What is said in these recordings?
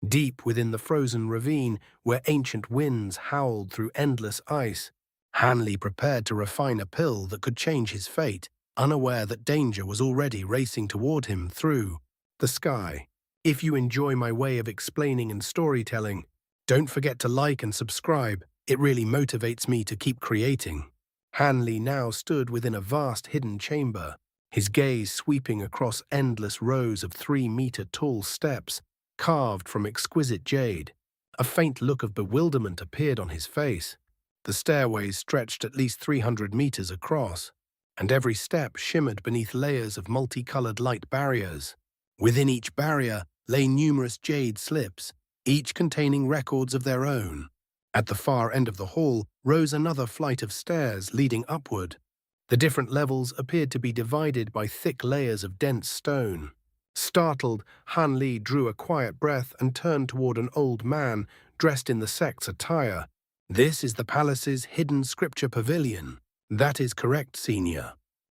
Deep within the frozen ravine, where ancient winds howled through endless ice, Hanley prepared to refine a pill that could change his fate, unaware that danger was already racing toward him through the sky. If you enjoy my way of explaining and storytelling, don't forget to like and subscribe. It really motivates me to keep creating. Hanley now stood within a vast hidden chamber, his gaze sweeping across endless rows of 3-meter-tall steps, carved from exquisite jade. A faint look of bewilderment appeared on his face. The stairways stretched at least 300 meters across, and every step shimmered beneath layers of multicolored light barriers. Within each barrier lay numerous jade slips, each containing records of their own. At the far end of the hall rose another flight of stairs leading upward. The different levels appeared to be divided by thick layers of dense stone. Startled, Han Li drew a quiet breath and turned toward an old man dressed in the sect's attire. "This is the palace's hidden scripture pavilion." "That is correct, Senior.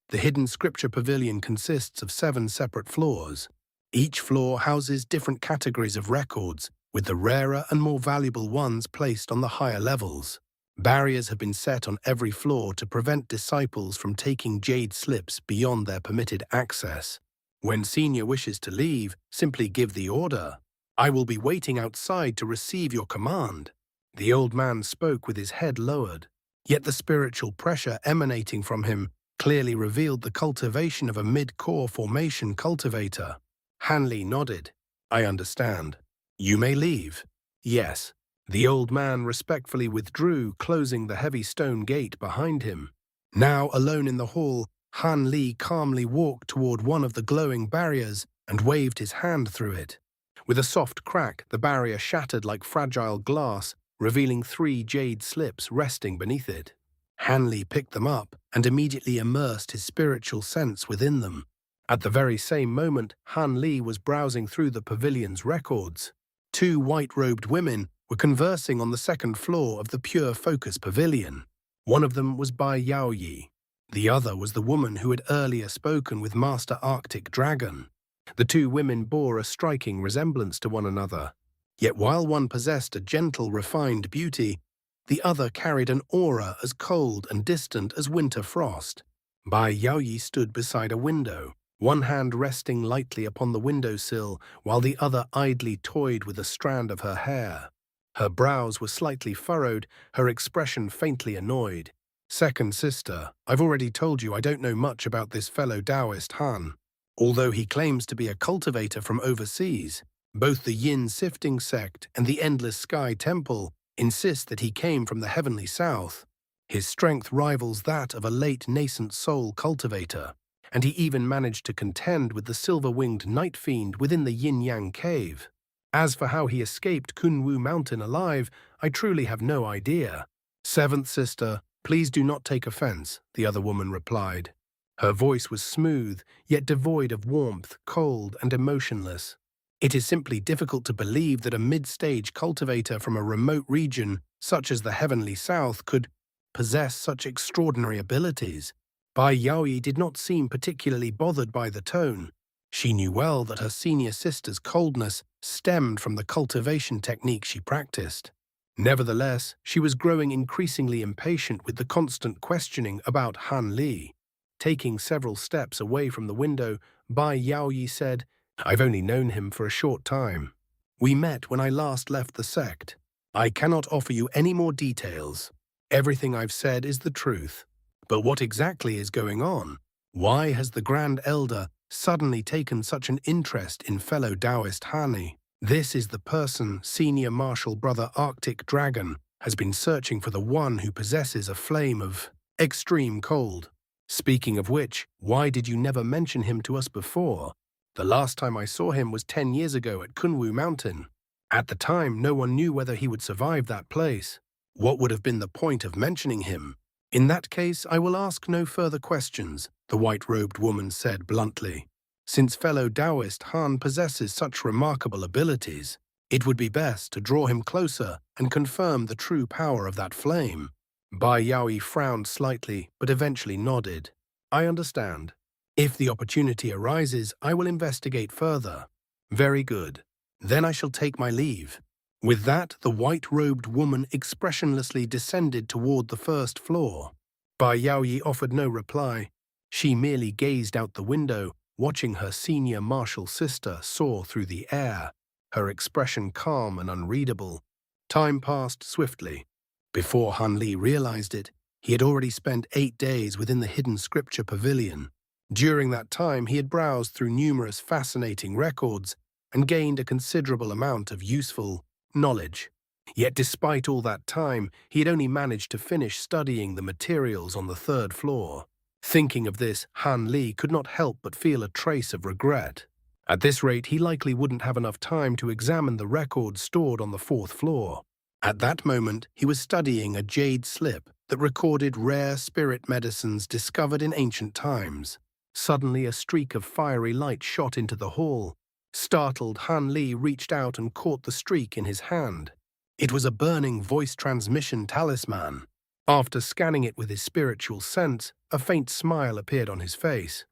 The hidden scripture pavilion consists of 7 separate floors. Each floor houses different categories of records, with the rarer and more valuable ones placed on the higher levels. Barriers have been set on every floor to prevent disciples from taking jade slips beyond their permitted access. When Senior wishes to leave, simply give the order. I will be waiting outside to receive your command." The old man spoke with his head lowered, yet the spiritual pressure emanating from him clearly revealed the cultivation of a mid-core formation cultivator. Hanley nodded. "I understand. You may leave." "Yes." The old man respectfully withdrew, closing the heavy stone gate behind him. Now alone in the hall, Han Li calmly walked toward one of the glowing barriers and waved his hand through it. With a soft crack, the barrier shattered like fragile glass, revealing 3 jade slips resting beneath it. Han Li picked them up and immediately immersed his spiritual sense within them. At the very same moment, Han Li was browsing through the pavilion's records. 2 white-robed women were conversing on the second floor of the Pure Focus Pavilion. One of them was Bai Yaoyi. The other was the woman who had earlier spoken with Master Arctic Dragon. The 2 women bore a striking resemblance to one another. Yet while one possessed a gentle, refined beauty, the other carried an aura as cold and distant as winter frost. Bai Yaoyi stood beside a window, one hand resting lightly upon the windowsill, while the other idly toyed with a strand of her hair. Her brows were slightly furrowed, her expression faintly annoyed. "Second sister, I've already told you I don't know much about this fellow Taoist Han. Although he claims to be a cultivator from overseas, both the Yin Sifting Sect and the Endless Sky Temple insist that he came from the heavenly south. His strength rivals that of a late nascent soul cultivator, and he even managed to contend with the silver-winged night fiend within the Yin-Yang cave. As for how he escaped Kunwu Mountain alive, I truly have no idea." "Seventh sister, please do not take offense," the other woman replied. Her voice was smooth, yet devoid of warmth, cold and emotionless. "It is simply difficult to believe that a mid-stage cultivator from a remote region, such as the Heavenly South, could possess such extraordinary abilities." Bai Yaoyi did not seem particularly bothered by the tone. She knew well that her senior sister's coldness stemmed from the cultivation technique she practiced. Nevertheless, she was growing increasingly impatient with the constant questioning about Han Li. Taking several steps away from the window, Bai Yaoyi said, "I've only known him for a short time. We met when I last left the sect. I cannot offer you any more details. Everything I've said is the truth. But what exactly is going on? Why has the Grand Elder suddenly taken such an interest in fellow Taoist Hani? This is the person Senior Martial Brother Arctic Dragon has been searching for, the one who possesses a flame of extreme cold. Speaking of which, why did you never mention him to us before? The last time I saw him was 10 years ago at Kunwu Mountain. At the time, no one knew whether he would survive that place. What would have been the point of mentioning him?" "In that case, I will ask no further questions," the white-robed woman said bluntly. "Since fellow Taoist Han possesses such remarkable abilities, it would be best to draw him closer and confirm the true power of that flame." Bai Yaoyi frowned slightly, but eventually nodded. "I understand. If the opportunity arises, I will investigate further." "Very good. Then I shall take my leave." With that, the white-robed woman expressionlessly descended toward the first floor. Bai Yaoyi offered no reply. She merely gazed out the window, watching her senior martial sister soar through the air, her expression calm and unreadable. Time passed swiftly. Before Han Li realized it, he had already spent 8 days within the hidden scripture pavilion. During that time, he had browsed through numerous fascinating records and gained a considerable amount of useful knowledge. Yet despite all that time, he had only managed to finish studying the materials on the 3rd floor. Thinking of this, Han Li could not help but feel a trace of regret. At this rate, he likely wouldn't have enough time to examine the records stored on the 4th floor. At that moment, he was studying a jade slip that recorded rare spirit medicines discovered in ancient times. Suddenly, a streak of fiery light shot into the hall. Startled, Han Li reached out and caught the streak in his hand. It was a burning voice transmission talisman. After scanning it with his spiritual sense, a faint smile appeared on his face.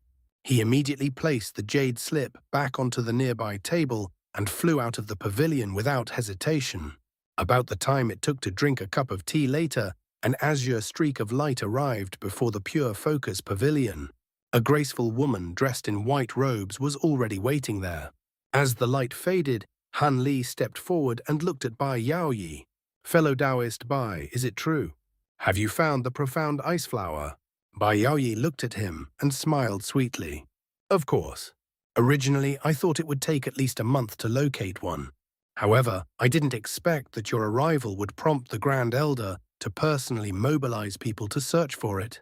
He immediately placed the jade slip back onto the nearby table and flew out of the pavilion without hesitation. About the time it took to drink a cup of tea later, an azure streak of light arrived before the Pure Focus pavilion. A graceful woman dressed in white robes was already waiting there. As the light faded, Han Li stepped forward and looked at Bai Yaoyi. "Fellow Taoist Bai, is it true? Have you found the profound ice flower?" Bai Yaoyi looked at him and smiled sweetly. "Of course. Originally, I thought it would take at least a month to locate one. However, I didn't expect that your arrival would prompt the Grand Elder to personally mobilize people to search for it.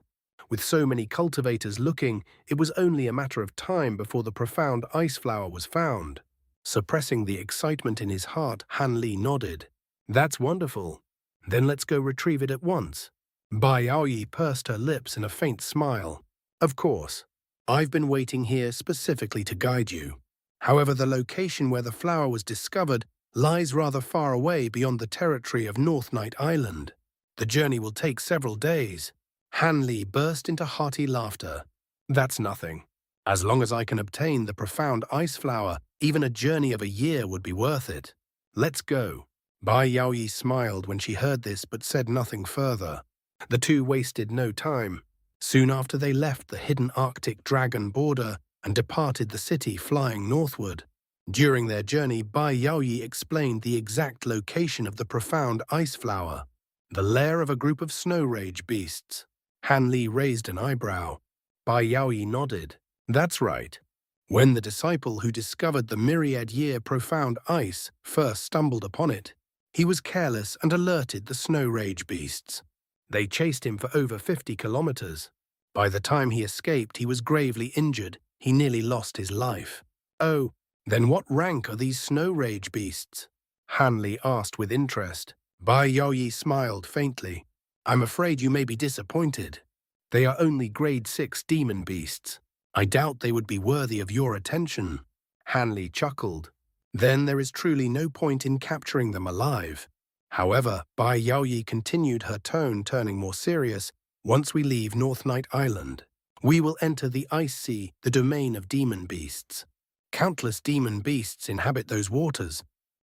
With so many cultivators looking, it was only a matter of time before the profound ice flower was found." Suppressing the excitement in his heart, Han Li nodded. "That's wonderful. Then let's go retrieve it at once." Bai Yaoyi pursed her lips in a faint smile. "Of course. I've been waiting here specifically to guide you. However, the location where the flower was discovered lies rather far away beyond the territory of North Night Island. The journey will take several days." Han Li burst into hearty laughter. "That's nothing. As long as I can obtain the profound ice flower, even a journey of a year would be worth it. Let's go." Bai Yaoyi smiled when she heard this but said nothing further. The two wasted no time. Soon after they left the hidden Arctic dragon border and departed the city flying northward. During their journey, Bai Yaoyi explained the exact location of the profound ice flower, the lair of a group of snow rage beasts. Han Li raised an eyebrow. Bai Yaoyi nodded. "That's right. When the disciple who discovered the myriad-year profound ice first stumbled upon it, he was careless and alerted the snow rage beasts. They chased him for over 50 kilometers. By the time he escaped, he was gravely injured. He nearly lost his life." "Oh, then what rank are these snow rage beasts?" Han Li asked with interest. Bai Yaoyi smiled faintly. "I'm afraid you may be disappointed. They are only grade 6 demon beasts. I doubt they would be worthy of your attention." Han Li chuckled. "Then there is truly no point in capturing them alive." However, Bai Yaoyi continued, her tone turning more serious. "Once we leave North Night Island, we will enter the Ice Sea, the domain of demon beasts. Countless demon beasts inhabit those waters.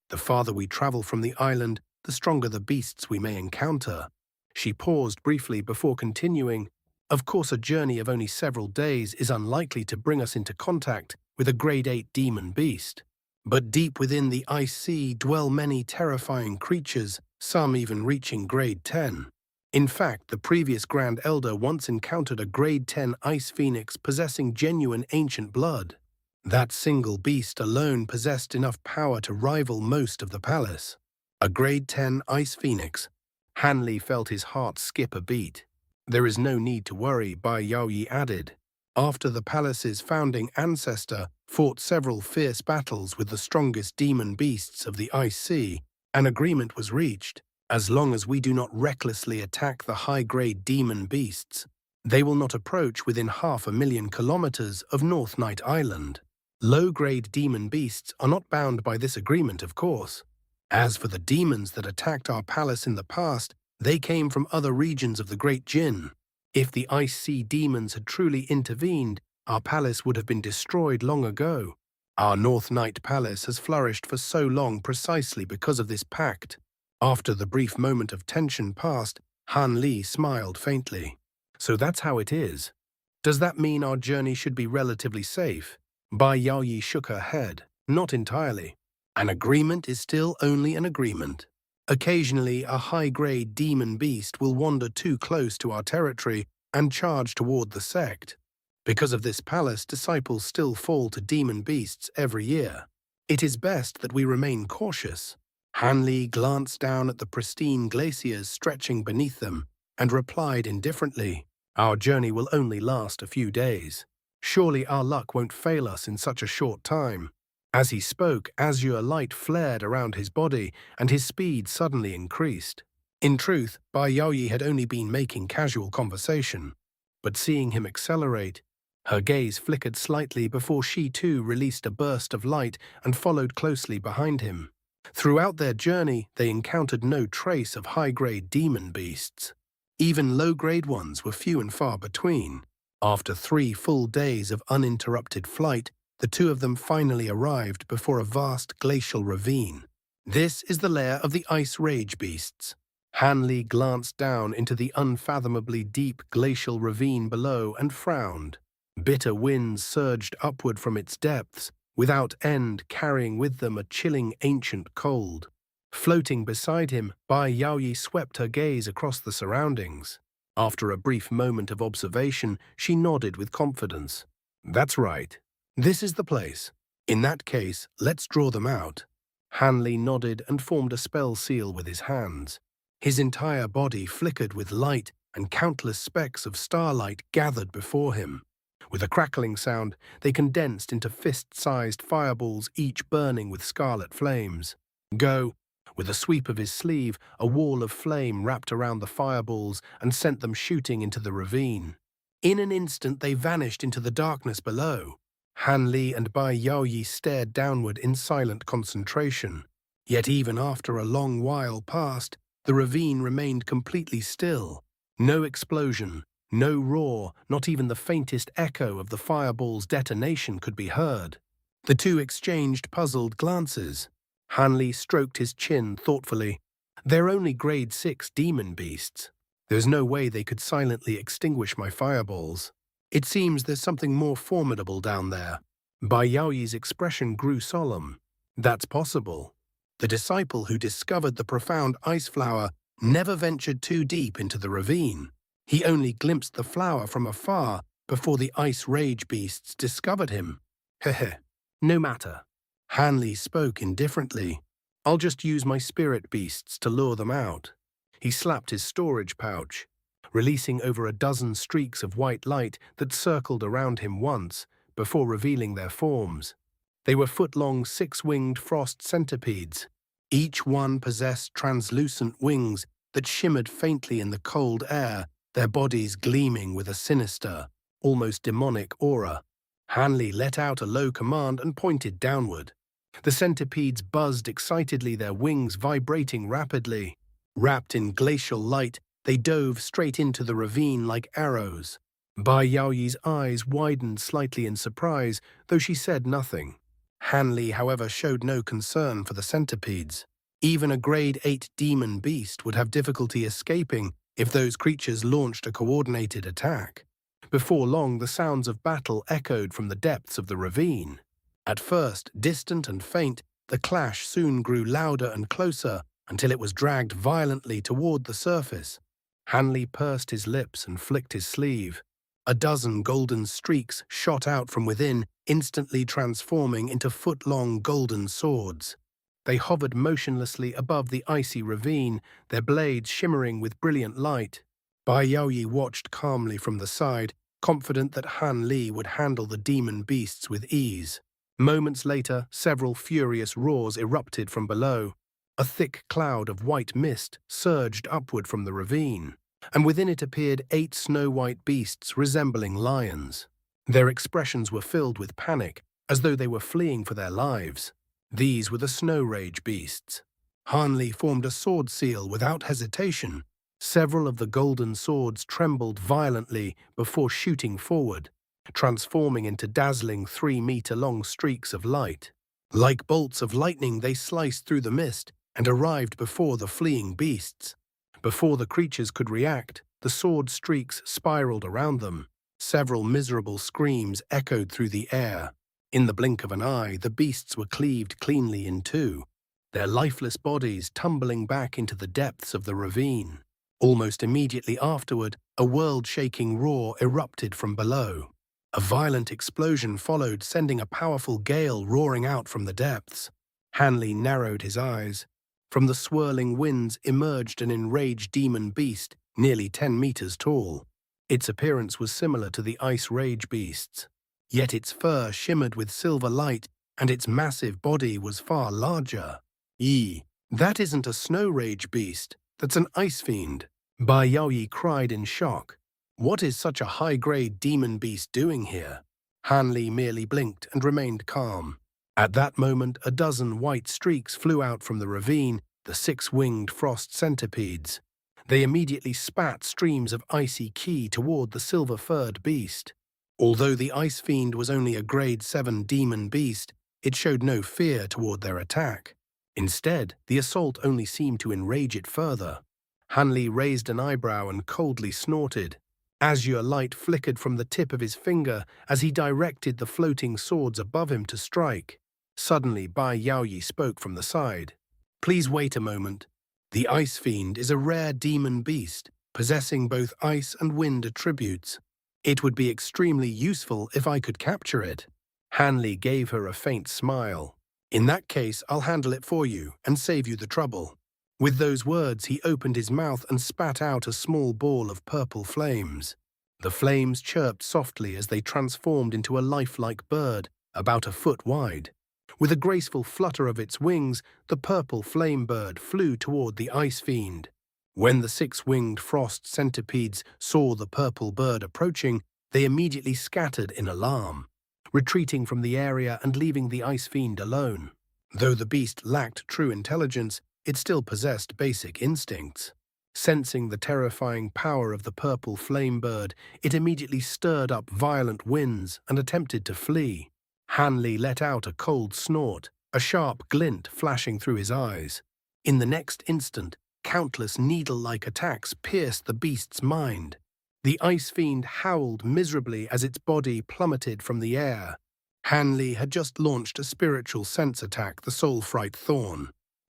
The farther we travel from the island, the stronger the beasts we may encounter." She paused briefly before continuing. "Of course, a journey of only several days is unlikely to bring us into contact with a grade 8 demon beast. But deep within the Ice Sea dwell many terrifying creatures, some even reaching grade 10. In fact, the previous Grand Elder once encountered a grade 10 ice phoenix possessing genuine ancient blood. That single beast alone possessed enough power to rival most of the palace. A grade 10 ice phoenix." Han Li felt his heart skip a beat. "There is no need to worry," Bai Yaoyi added. "After the palace's founding ancestor fought several fierce battles with the strongest demon beasts of the Ice Sea, an agreement was reached. As long as we do not recklessly attack the high-grade demon beasts, they will not approach within 500,000 kilometers of North Night Island. Low-grade demon beasts are not bound by this agreement, of course. As for the demons that attacked our palace in the past, they came from other regions of the Great Jin. If the Ice Sea demons had truly intervened, our palace would have been destroyed long ago. Our North Night Palace has flourished for so long precisely because of this pact. After the brief moment of tension passed, Han Li smiled faintly. So that's how it is. Does that mean our journey should be relatively safe? Bai Yaoyi shook her head. Not entirely. An agreement is still only an agreement. Occasionally, a high-grade demon beast will wander too close to our territory and charge toward the sect. Because of this palace, disciples still fall to demon beasts every year. It is best that we remain cautious. Han Li glanced down at the pristine glaciers stretching beneath them and replied indifferently, "Our journey will only last a few days. Surely our luck won't fail us in such a short time." As he spoke, azure light flared around his body, and his speed suddenly increased. In truth, Bai Yaoyi had only been making casual conversation, but seeing him accelerate, her gaze flickered slightly before she too released a burst of light and followed closely behind him. Throughout their journey, they encountered no trace of high-grade demon beasts. Even low-grade ones were few and far between. After 3 full days of uninterrupted flight, the two of them finally arrived before a vast glacial ravine. This is the lair of the ice rage beasts. Han Li glanced down into the unfathomably deep glacial ravine below and frowned. Bitter winds surged upward from its depths, without end carrying with them a chilling ancient cold. Floating beside him, Bai Yaoyi swept her gaze across the surroundings. After a brief moment of observation, she nodded with confidence. "That's right. This is the place. In that case, let's draw them out." Han Li nodded and formed a spell seal with his hands. His entire body flickered with light, and countless specks of starlight gathered before him. With a crackling sound, they condensed into fist-sized fireballs, each burning with scarlet flames. "Go!" With a sweep of his sleeve, a wall of flame wrapped around the fireballs and sent them shooting into the ravine. In an instant, they vanished into the darkness below. Han Li and Bai Yaoyi stared downward in silent concentration. Yet even after a long while passed, the ravine remained completely still. No explosion, no roar, not even the faintest echo of the fireball's detonation could be heard. The two exchanged puzzled glances. Han Li stroked his chin thoughtfully. "They're only grade 6 demon beasts. There's no way they could silently extinguish my fireballs. It seems there's something more formidable down there." Bai Yaoyi's expression grew solemn. "That's possible. The disciple who discovered the profound ice flower never ventured too deep into the ravine. He only glimpsed the flower from afar before the ice rage beasts discovered him." "Heh. No matter." Han Li spoke indifferently. "I'll just use my spirit beasts to lure them out." He slapped his storage pouch, releasing over a dozen streaks of white light that circled around him once, before revealing their forms. They were foot-long 6-winged frost centipedes. Each one possessed translucent wings that shimmered faintly in the cold air, their bodies gleaming with a sinister, almost demonic aura. Han Li let out a low command and pointed downward. The centipedes buzzed excitedly, their wings vibrating rapidly. Wrapped in glacial light, they dove straight into the ravine like arrows. Bai Yaoyi's eyes widened slightly in surprise, though she said nothing. Han Li, however, showed no concern for the centipedes. Even a grade 8 demon beast would have difficulty escaping if those creatures launched a coordinated attack. Before long, the sounds of battle echoed from the depths of the ravine. At first, distant and faint, the clash soon grew louder and closer until it was dragged violently toward the surface. Han Li pursed his lips and flicked his sleeve. A dozen golden streaks shot out from within, instantly transforming into foot-long golden swords. They hovered motionlessly above the icy ravine, their blades shimmering with brilliant light. Bai Yaoyi watched calmly from the side, confident that Han Li would handle the demon beasts with ease. Moments later, several furious roars erupted from below. A thick cloud of white mist surged upward from the ravine, and within it appeared 8 snow-white beasts resembling lions. Their expressions were filled with panic, as though they were fleeing for their lives. These were the snow rage beasts. Han Li formed a sword seal without hesitation. Several of the golden swords trembled violently before shooting forward. transforming into dazzling 3-meter-long streaks of light. Like bolts of lightning, they sliced through the mist and arrived before the fleeing beasts. Before the creatures could react, the sword streaks spiraled around them. Several miserable screams echoed through the air. In the blink of an eye, the beasts were cleaved cleanly in two, their lifeless bodies tumbling back into the depths of the ravine. Almost immediately afterward, a world-shaking roar erupted from below. A violent explosion followed, sending a powerful gale roaring out from the depths. Hanley narrowed his eyes. From the swirling winds emerged an enraged demon beast, nearly 10 meters tall. Its appearance was similar to the ice rage beasts, yet its fur shimmered with silver light and its massive body was far larger. That isn't a snow rage beast, that's an ice fiend. Bai Yaoyi cried in shock. What is such a high-grade demon beast doing here? Hanley merely blinked and remained calm. At that moment, a dozen white streaks flew out from the ravine, the 6-winged frost centipedes. They immediately spat streams of icy ki toward the silver-furred beast. Although the ice fiend was only a grade 7 demon beast, it showed no fear toward their attack. Instead, the assault only seemed to enrage it further. Hanley raised an eyebrow and coldly snorted. Azure light flickered from the tip of his finger as he directed the floating swords above him to strike. Suddenly, Bai Yaoyi spoke from the side. Please wait a moment. The Ice Fiend is a rare demon beast, possessing both ice and wind attributes. It would be extremely useful if I could capture it. Hanley gave her a faint smile. In that case, I'll handle it for you and save you the trouble. With those words, he opened his mouth and spat out a small ball of purple flames. The flames chirped softly as they transformed into a lifelike bird, about a foot wide. With a graceful flutter of its wings, the purple flame bird flew toward the Ice Fiend. When the 6-winged frost centipedes saw the purple bird approaching, they immediately scattered in alarm, retreating from the area and leaving the Ice Fiend alone. Though the beast lacked true intelligence, it still possessed basic instincts. Sensing the terrifying power of the purple flame bird, it immediately stirred up violent winds and attempted to flee. Hanley let out a cold snort, a sharp glint flashing through his eyes. In the next instant, countless needle-like attacks pierced the beast's mind. The Ice Fiend howled miserably as its body plummeted from the air. Hanley had just launched a spiritual sense attack, the Soul Fright Thorn.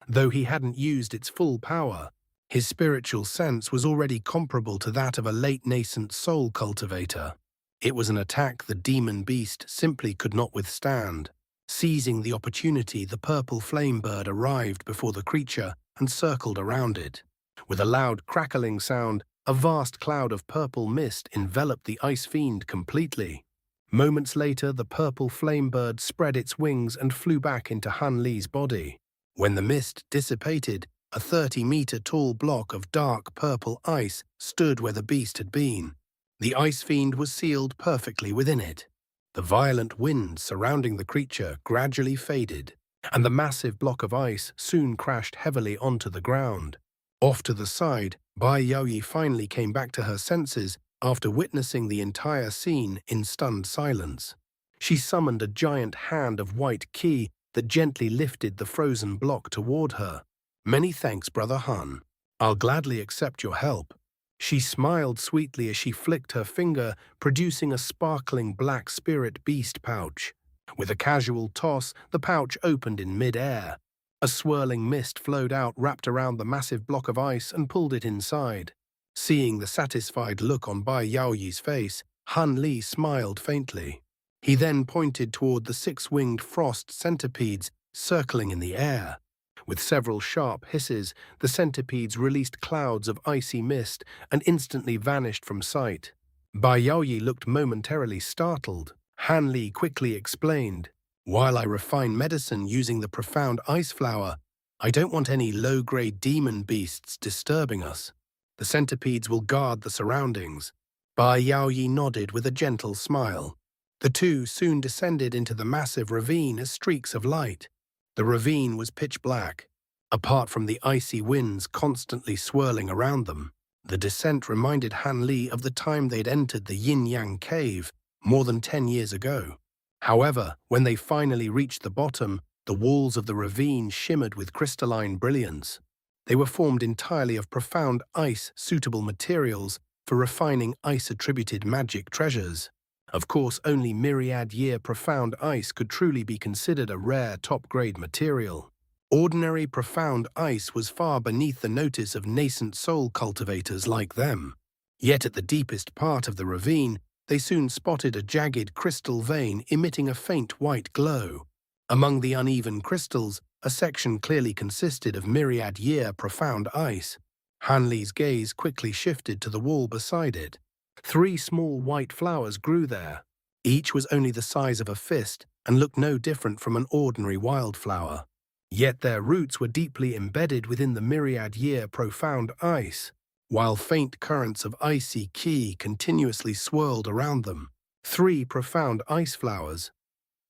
Though he hadn't used its full power, his spiritual sense was already comparable to that of a late nascent soul cultivator. It was an attack the demon beast simply could not withstand. Seizing the opportunity, the purple flame bird arrived before the creature and circled around it. With a loud crackling sound, a vast cloud of purple mist enveloped the Ice Fiend completely. Moments later, the purple flame bird spread its wings and flew back into Hanley's body. When the mist dissipated, a 30-meter-tall block of dark purple ice stood where the beast had been. The Ice Fiend was sealed perfectly within it. The violent winds surrounding the creature gradually faded, and the massive block of ice soon crashed heavily onto the ground. Off to the side, Bai Yaoyi finally came back to her senses after witnessing the entire scene in stunned silence. She summoned a giant hand of white ki that gently lifted the frozen block toward her. Many thanks, Brother Han. I'll gladly accept your help. She smiled sweetly as she flicked her finger, producing a sparkling black spirit beast pouch. With a casual toss, the pouch opened in mid-air. A swirling mist flowed out, wrapped around the massive block of ice and pulled it inside. Seeing the satisfied look on Bai Yaoyi's face, Han Li smiled faintly. He then pointed toward the 6-winged frost centipedes circling in the air. With several sharp hisses, the centipedes released clouds of icy mist and instantly vanished from sight. Bai Yaoyi looked momentarily startled. Han Li quickly explained, "While I refine medicine using the profound ice flower, I don't want any low-grade demon beasts disturbing us. The centipedes will guard the surroundings." Bai Yaoyi nodded with a gentle smile. The two soon descended into the massive ravine as streaks of light. The ravine was pitch black, apart from the icy winds constantly swirling around them. The descent reminded Han Li of the time they'd entered the yin-yang cave, more than 10 years ago. However, when they finally reached the bottom, the walls of the ravine shimmered with crystalline brilliance. They were formed entirely of profound ice-suitable materials for refining ice-attributed magic treasures. Of course, only myriad-year profound ice could truly be considered a rare top-grade material. Ordinary profound ice was far beneath the notice of nascent soul cultivators like them. Yet at the deepest part of the ravine, they soon spotted a jagged crystal vein emitting a faint white glow. Among the uneven crystals, a section clearly consisted of myriad-year profound ice. Hanli's gaze quickly shifted to the wall beside it. 3 small white flowers grew there. Each was only the size of a fist and looked no different from an ordinary wildflower. Yet their roots were deeply embedded within the myriad-year profound ice, while faint currents of icy qi continuously swirled around them. 3 profound ice flowers.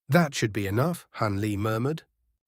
That should be enough, Han Li murmured.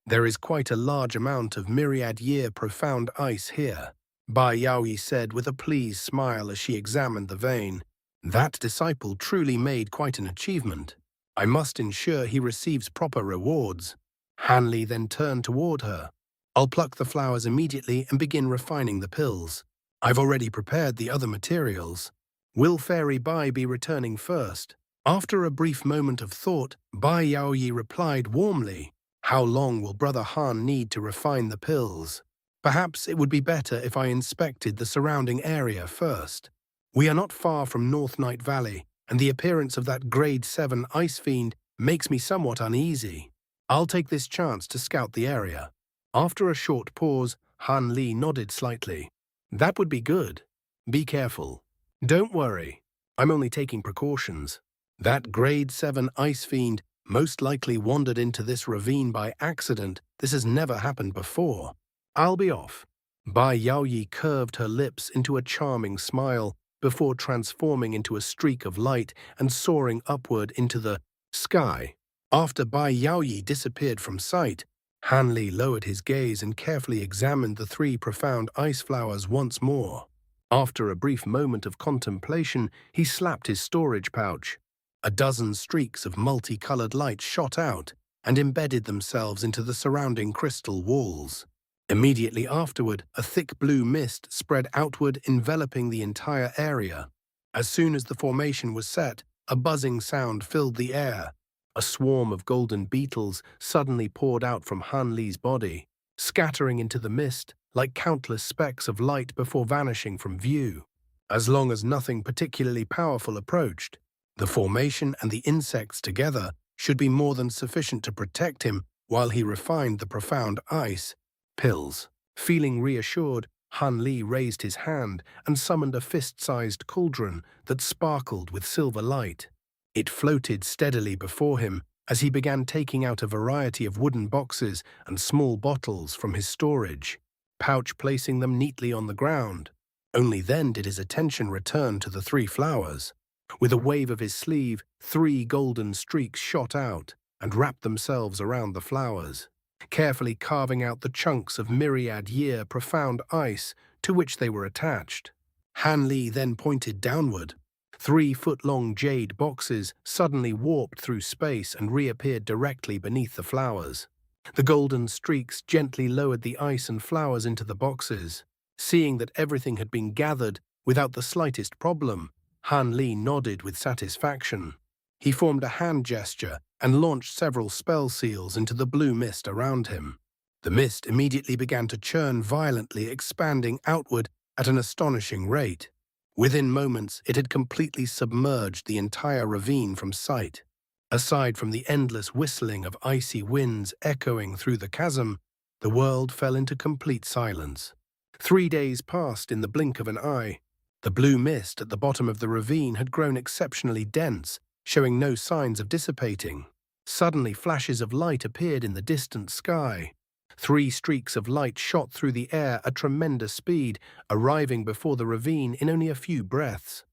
There is quite a large amount of myriad-year profound ice here, Bai Yaoyi said with a pleased smile as she examined the vein. That disciple truly made quite an achievement. I must ensure he receives proper rewards. Han Li then turned toward her. I'll pluck the flowers immediately and begin refining the pills. I've already prepared the other materials. Will Fairy Bai be returning first? After a brief moment of thought, Bai Yaoyi replied warmly, How long will Brother Han need to refine the pills? Perhaps it would be better if I inspected the surrounding area first. We are not far from North Night Valley, and the appearance of that Grade 7 ice fiend makes me somewhat uneasy. I'll take this chance to scout the area. After a short pause, Han Li nodded slightly. That would be good. Be careful. Don't worry. I'm only taking precautions. That Grade 7 ice fiend most likely wandered into this ravine by accident. This has never happened before. I'll be off. Bai Yaoyi curved her lips into a charming smile before transforming into a streak of light and soaring upward into the sky. After Bai Yaoyi disappeared from sight, Han Li lowered his gaze and carefully examined the 3 profound ice flowers once more. After a brief moment of contemplation, he slapped his storage pouch. A dozen streaks of multicolored light shot out and embedded themselves into the surrounding crystal walls. Immediately afterward, a thick blue mist spread outward, enveloping the entire area. As soon as the formation was set, a buzzing sound filled the air. A swarm of golden beetles suddenly poured out from Han Li's body, scattering into the mist like countless specks of light before vanishing from view. As long as nothing particularly powerful approached, the formation and the insects together should be more than sufficient to protect him while he refined the profound ice pills. Feeling reassured, Han Li raised his hand and summoned a fist-sized cauldron that sparkled with silver light. It floated steadily before him as he began taking out a variety of wooden boxes and small bottles from his storage pouch, placing them neatly on the ground. Only then did his attention return to the 3 flowers. With a wave of his sleeve, 3 golden streaks shot out and wrapped themselves around the flowers, carefully carving out the chunks of myriad-year profound ice to which they were attached. Han Li then pointed downward. 3-foot-long jade boxes suddenly warped through space and reappeared directly beneath the flowers. The golden streaks gently lowered the ice and flowers into the boxes. Seeing that everything had been gathered without the slightest problem, Han Li nodded with satisfaction. He formed a hand gesture and launched several spell seals into the blue mist around him. The mist immediately began to churn violently, expanding outward at an astonishing rate. Within moments, it had completely submerged the entire ravine from sight. Aside from the endless whistling of icy winds echoing through the chasm, the world fell into complete silence. 3 days passed in the blink of an eye. The blue mist at the bottom of the ravine had grown exceptionally dense, showing no signs of dissipating. Suddenly, flashes of light appeared in the distant sky. 3 streaks of light shot through the air at tremendous speed, arriving before the ravine in only a few breaths.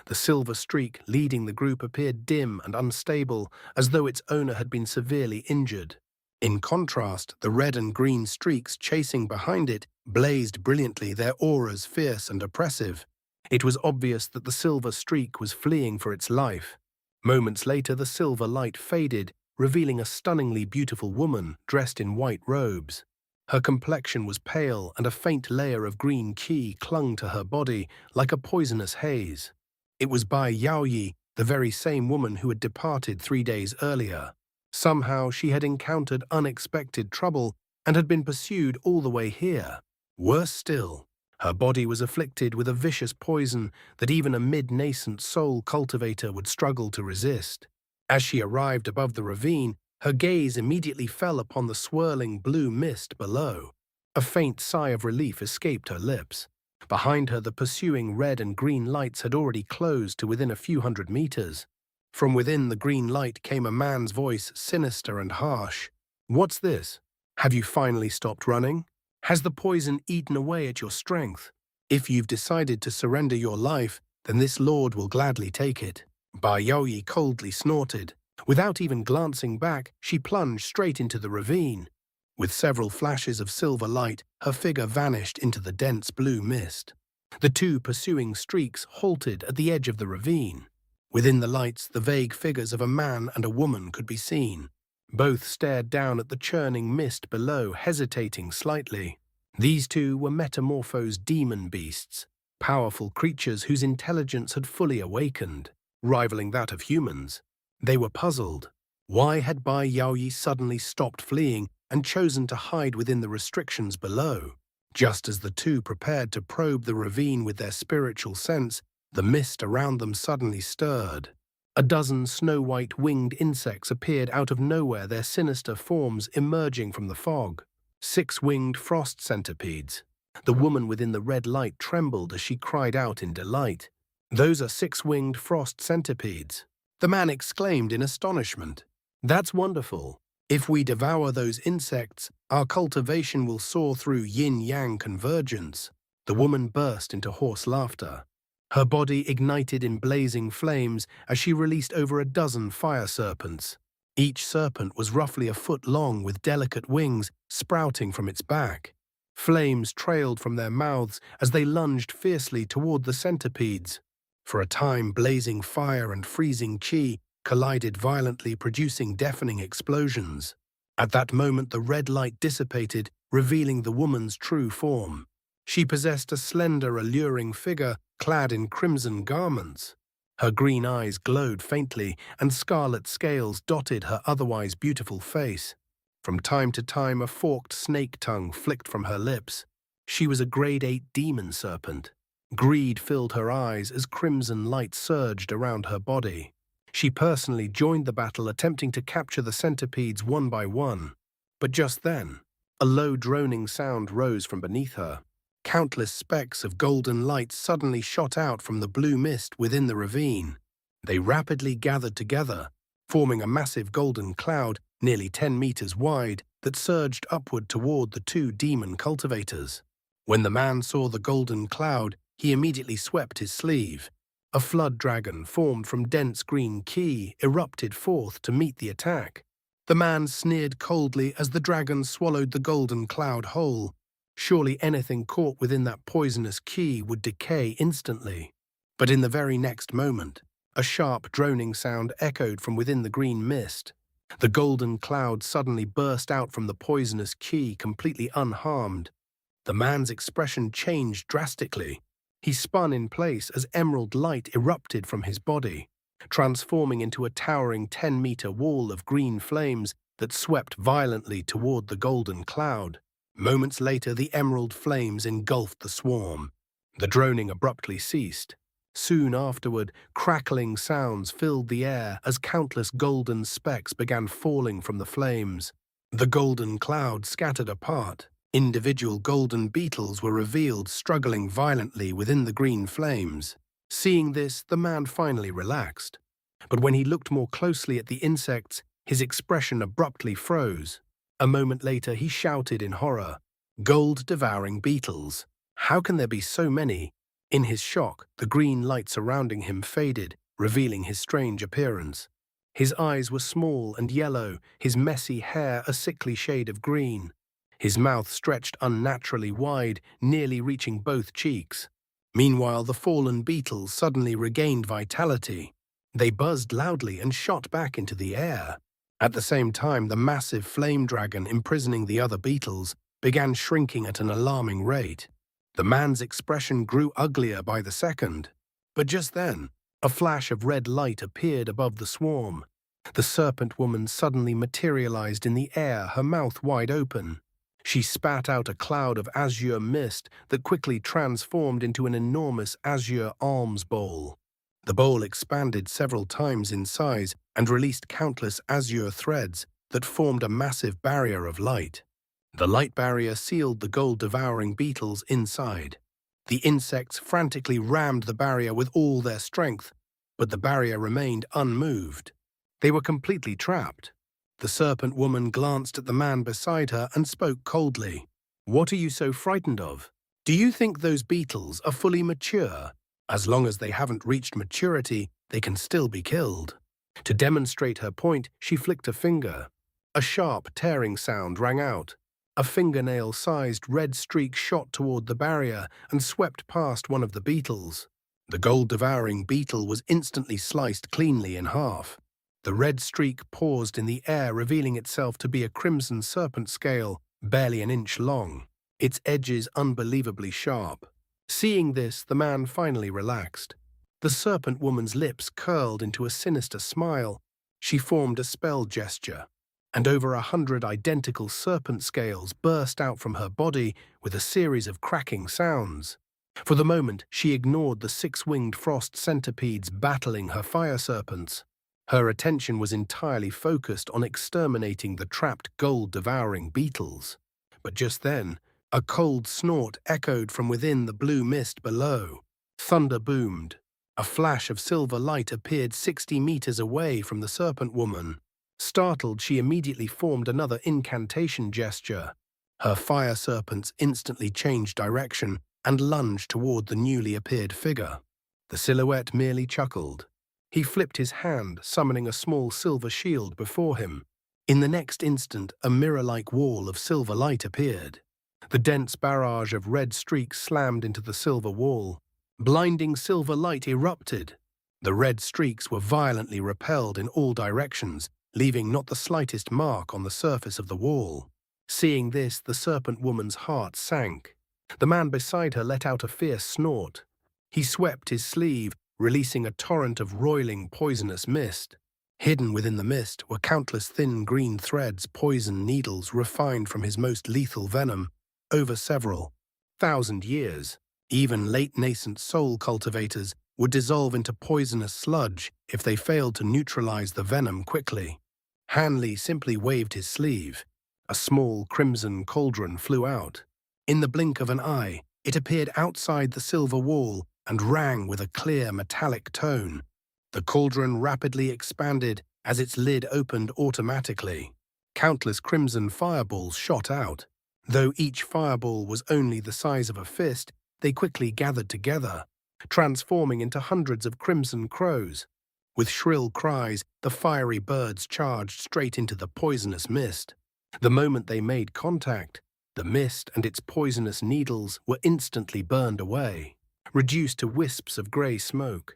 The silver streak leading the group appeared dim and unstable, as though its owner had been severely injured. In contrast, the red and green streaks chasing behind it blazed brilliantly, their auras fierce and oppressive. It was obvious that the silver streak was fleeing for its life. Moments later, the silver light faded, revealing a stunningly beautiful woman dressed in white robes. Her complexion was pale, and a faint layer of green qi clung to her body like a poisonous haze. It was Bai Yaoyi, the very same woman who had departed 3 days earlier. Somehow she had encountered unexpected trouble and had been pursued all the way here. Worse still, her body was afflicted with a vicious poison that even a mid-nascent soul cultivator would struggle to resist. As she arrived above the ravine, her gaze immediately fell upon the swirling blue mist below. A faint sigh of relief escaped her lips. Behind her, the pursuing red and green lights had already closed to within a few hundred meters. From within the green light came a man's voice, sinister and harsh. "What's this? Have you finally stopped running? Has the poison eaten away at your strength? If you've decided to surrender your life, then this lord will gladly take it." Bai Yaoyi coldly snorted. Without even glancing back, she plunged straight into the ravine. With several flashes of silver light, her figure vanished into the dense blue mist. The two pursuing streaks halted at the edge of the ravine. Within the lights, the vague figures of a man and a woman could be seen. Both stared down at the churning mist below, hesitating slightly. These two were metamorphosed demon beasts, powerful creatures whose intelligence had fully awakened, rivaling that of humans. They were puzzled. Why had Bai Yaoyi suddenly stopped fleeing and chosen to hide within the restrictions below? Just as the two prepared to probe the ravine with their spiritual sense, the mist around them suddenly stirred. A dozen snow-white winged insects appeared out of nowhere, their sinister forms emerging from the fog. 6-winged frost centipedes. The woman within the red light trembled as she cried out in delight. "Those are 6-winged frost centipedes," the man exclaimed in astonishment. "That's wonderful. If we devour those insects, our cultivation will soar through yin-yang convergence." The woman burst into hoarse laughter. Her body ignited in blazing flames as she released over a dozen fire serpents. Each serpent was roughly a foot long with delicate wings sprouting from its back. Flames trailed from their mouths as they lunged fiercely toward the centipedes. For a time, blazing fire and freezing qi collided violently, producing deafening explosions. At that moment, the red light dissipated, revealing the woman's true form. She possessed a slender, alluring figure clad in crimson garments. Her green eyes glowed faintly, and scarlet scales dotted her otherwise beautiful face. From time to time, a forked snake tongue flicked from her lips. She was a grade 8 demon serpent. Greed filled her eyes as crimson light surged around her body. She personally joined the battle, attempting to capture the centipedes one by one. But just then, a low droning sound rose from beneath her. Countless specks of golden light suddenly shot out from the blue mist within the ravine. They rapidly gathered together, forming a massive golden cloud nearly 10 meters wide that surged upward toward the two demon cultivators. When the man saw the golden cloud, he immediately swept his sleeve. A flood dragon formed from dense green qi erupted forth to meet the attack. The man sneered coldly as the dragon swallowed the golden cloud whole. Surely anything caught within that poisonous qi would decay instantly. But in the very next moment, a sharp droning sound echoed from within the green mist. The golden cloud suddenly burst out from the poisonous qi, completely unharmed. The man's expression changed drastically. He spun in place as emerald light erupted from his body, transforming into a towering 10-meter wall of green flames that swept violently toward the golden cloud. Moments later, the emerald flames engulfed the swarm. The droning abruptly ceased. Soon afterward, crackling sounds filled the air as countless golden specks began falling from the flames. The golden cloud scattered apart. Individual golden beetles were revealed, struggling violently within the green flames. Seeing this, the man finally relaxed. But when he looked more closely at the insects, his expression abruptly froze. A moment later, he shouted in horror, "Gold devouring beetles! How can there be so many?" In his shock, the green light surrounding him faded, revealing his strange appearance. His eyes were small and yellow, his messy hair a sickly shade of green. His mouth stretched unnaturally wide, nearly reaching both cheeks. Meanwhile, the fallen beetles suddenly regained vitality. They buzzed loudly and shot back into the air. At the same time, the massive flame dragon imprisoning the other beetles began shrinking at an alarming rate. The man's expression grew uglier by the second. But just then, a flash of red light appeared above the swarm. The serpent woman suddenly materialized in the air, her mouth wide open. She spat out a cloud of azure mist that quickly transformed into an enormous azure alms bowl. The bowl expanded several times in size and released countless azure threads that formed a massive barrier of light. The light barrier sealed the gold-devouring beetles inside. The insects frantically rammed the barrier with all their strength, but the barrier remained unmoved. They were completely trapped. The serpent woman glanced at the man beside her and spoke coldly. "What are you so frightened of? Do you think those beetles are fully mature? As long as they haven't reached maturity, they can still be killed." To demonstrate her point, she flicked a finger. A sharp, tearing sound rang out. A fingernail-sized red streak shot toward the barrier and swept past one of the beetles. The gold-devouring beetle was instantly sliced cleanly in half. The red streak paused in the air, revealing itself to be a crimson serpent scale, barely an inch long, its edges unbelievably sharp. Seeing this, the man finally relaxed. The serpent woman's lips curled into a sinister smile. She formed a spell gesture, and over 100 identical serpent scales burst out from her body with a series of cracking sounds. For the moment, she ignored the six-winged frost centipedes battling her fire serpents. Her attention was entirely focused on exterminating the trapped gold-devouring beetles. But just then, a cold snort echoed from within the blue mist below. Thunder boomed. A flash of silver light appeared 60 meters away from the serpent woman. Startled, she immediately formed another incantation gesture. Her fire serpents instantly changed direction and lunged toward the newly appeared figure. The silhouette merely chuckled. He flipped his hand, summoning a small silver shield before him. In the next instant, a mirror-like wall of silver light appeared. The dense barrage of red streaks slammed into the silver wall. Blinding silver light erupted. The red streaks were violently repelled in all directions, leaving not the slightest mark on the surface of the wall. Seeing this, the serpent woman's heart sank. The man beside her let out a fierce snort. He swept his sleeve, releasing a torrent of roiling, poisonous mist. Hidden within the mist were countless thin green threads, poison needles refined from his most lethal venom. Over several 1,000 years, even late nascent soul cultivators would dissolve into poisonous sludge if they failed to neutralize the venom quickly. Hanley simply waved his sleeve. A small crimson cauldron flew out. In the blink of an eye, it appeared outside the silver wall and rang with a clear metallic tone. The cauldron rapidly expanded as its lid opened automatically. Countless crimson fireballs shot out. Though each fireball was only the size of a fist, they quickly gathered together, transforming into hundreds of crimson crows. With shrill cries, the fiery birds charged straight into the poisonous mist. The moment they made contact, the mist and its poisonous needles were instantly burned away, reduced to wisps of grey smoke.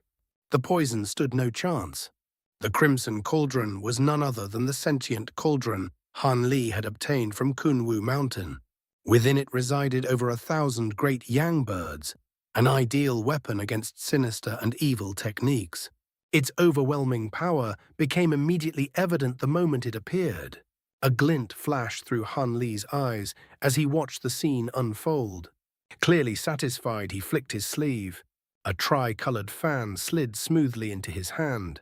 The poison stood no chance. The crimson cauldron was none other than the sentient cauldron Han Li had obtained from Kunwu Mountain. Within it resided over 1,000 great yang birds, an ideal weapon against sinister and evil techniques. Its overwhelming power became immediately evident the moment it appeared. A glint flashed through Han Li's eyes as he watched the scene unfold. Clearly satisfied, he flicked his sleeve. A tri-colored fan slid smoothly into his hand.